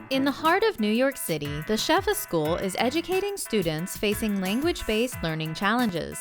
In the heart of New York City, the Shefa School is educating students facing language-based learning challenges.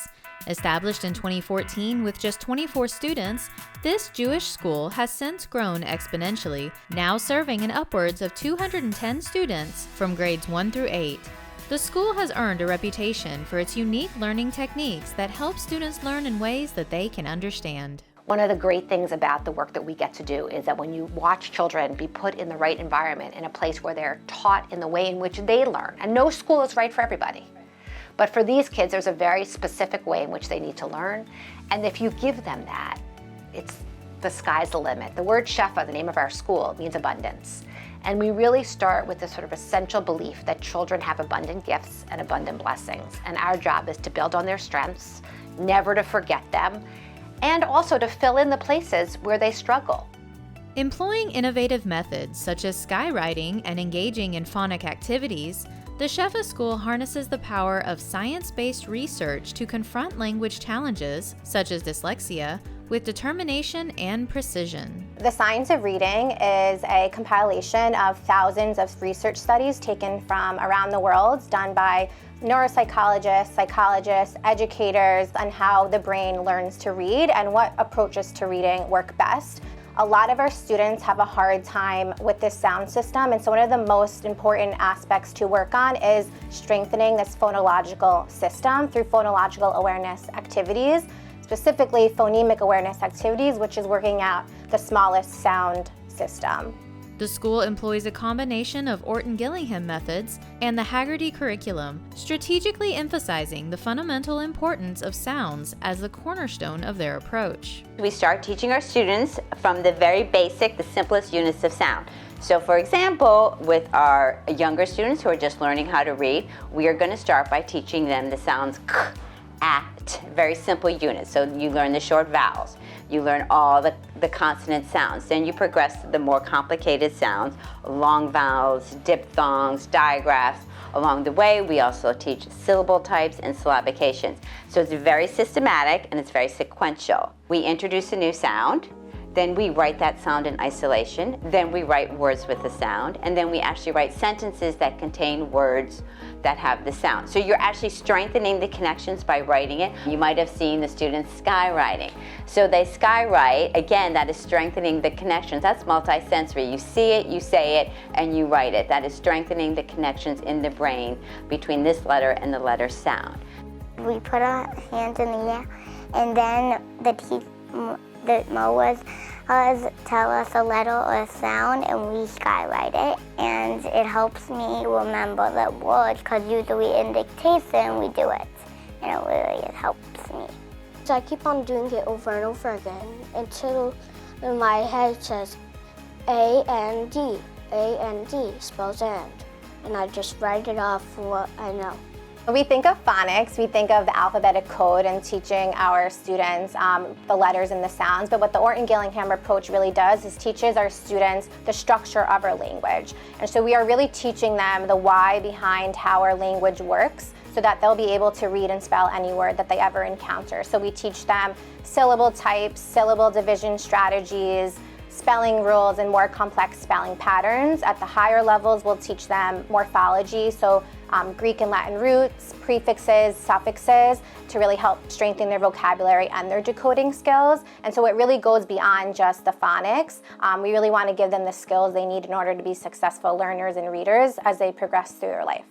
Established in 2014 with just 24 students, this Jewish school has since grown exponentially, now serving in upwards of 210 students from grades 1 through 8. The school has earned a reputation for its unique learning techniques that help students learn in ways that they can understand. One of the great things about the work that we get to do is that when you watch children be put in the right environment, in a place where they're taught in the way in which they learn, and no school is right for everybody. But for these kids, there's a very specific way in which they need to learn. And if you give them that, the sky's the limit. The word Shefa, the name of our school, means abundance. And we really start with this sort of essential belief that children have abundant gifts and abundant blessings. And our job is to build on their strengths, never to forget them, and also to fill in the places where they struggle. Employing innovative methods such as skywriting and engaging in phonic activities, the Shefa School harnesses the power of science-based research to confront language challenges, such as dyslexia, with determination and precision. The Science of Reading is a compilation of thousands of research studies taken from around the world, done by neuropsychologists, psychologists, educators, on how the brain learns to read and what approaches to reading work best. A lot of our students have a hard time with this sound system, and so one of the most important aspects to work on is strengthening this phonological system through phonological awareness activities, specifically phonemic awareness activities, which is working out the smallest sound system. The school employs a combination of Orton-Gillingham methods and the Haggerty curriculum, strategically emphasizing the fundamental importance of sounds as the cornerstone of their approach. We start teaching our students from the very basic, the simplest units of sound. So for example, with our younger students who are just learning how to read, we are going to start by teaching them the sounds k, at, very simple units. So you learn the short vowels. You learn all the consonant sounds. Then you progress to the more complicated sounds, long vowels, diphthongs, digraphs. Along the way, we also teach syllable types and syllabications. So it's very systematic and it's very sequential. We introduce a new sound, then we write that sound in isolation, then we write words with the sound, and then we actually write sentences that contain words that have the sound. So you're actually strengthening the connections by writing it. You might have seen the students skywriting. So they skywrite, again, that is strengthening the connections. That's multisensory. You see it, you say it, and you write it. That is strengthening the connections in the brain between this letter and the letter sound. We put our hands in the air, and then the mowers tell us a letter or a sound, and we skywrite it, and it helps me remember the words, because usually in dictation we do it, and it helps me. So I keep on doing it over and over again until my head says A-N-D, A-N-D spells and I just write it off for what I know. When we think of phonics, we think of the alphabetic code and teaching our students the letters and the sounds, but what the Orton-Gillingham approach really does is teaches our students the structure of our language. And so we are really teaching them the why behind how our language works, so that they'll be able to read and spell any word that they ever encounter. So we teach them syllable types, syllable division strategies, spelling rules, and more complex spelling patterns. At the higher levels, we'll teach them morphology, so Greek and Latin roots, prefixes, suffixes, to really help strengthen their vocabulary and their decoding skills. And so it really goes beyond just the phonics. We really want to give them the skills they need in order to be successful learners and readers as they progress through their life.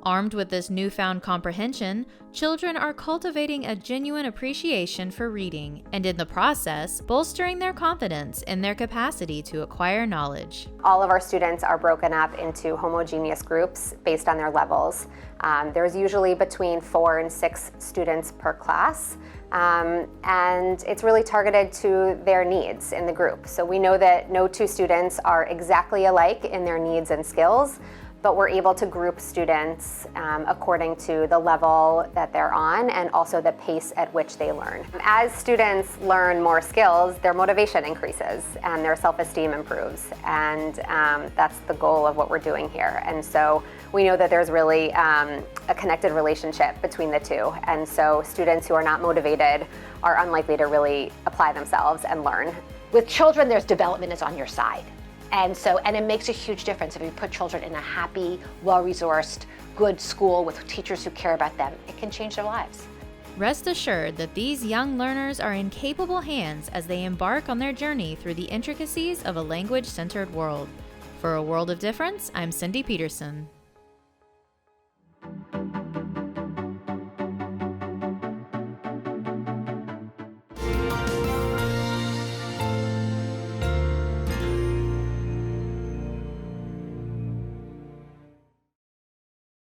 Armed with this newfound comprehension, children are cultivating a genuine appreciation for reading, and in the process, bolstering their confidence in their capacity to acquire knowledge. All of our students are broken up into homogeneous groups based on their levels. There's usually between 4 and 6 students per class, and it's really targeted to their needs in the group. So we know that no two students are exactly alike in their needs and skills, but we're able to group students according to the level that they're on and also the pace at which they learn. As students learn more skills, their motivation increases and their self-esteem improves, and that's the goal of what we're doing here. And so we know that there's really a connected relationship between the two, and so students who are not motivated are unlikely to really apply themselves and learn. With children, there's development is on your side. And it makes a huge difference if you put children in a happy, well-resourced, good school with teachers who care about them. It can change their lives. Rest assured that these young learners are in capable hands as they embark on their journey through the intricacies of a language-centered world. For A World of Difference, I'm Cindy Peterson.